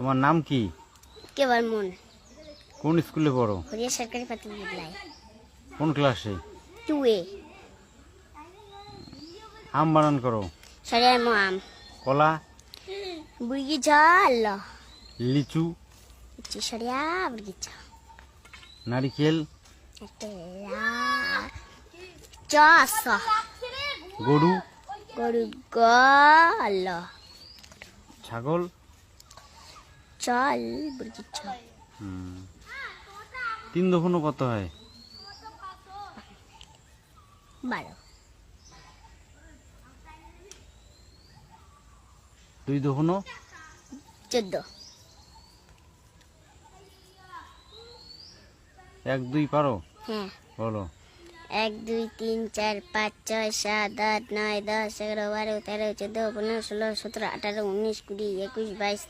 তোমার নাম কি? কেবল মন। কোন স্কুলে পড়ো? হরিয়া সরকারি প্রাথমিক বিদ্যালয়। কোন ক্লাসে? 2A। আম বানান করো। সরিয়ার আম। কলা? বুড়ি জল। লিচু? সরিয়া বুড়ি জল। নারিকেল? চাষ। গরু? গরু গল। ছাগল? চল বুড়ি চল। 3 দফানো কত হয়? 12। 2 দফানো? 14। 1 2 পারো? হ্যাঁ। বলো। 1 2 3 4 5 6 7 8 9 10 11 12 13 14 15 16 17 18 19 20 21 22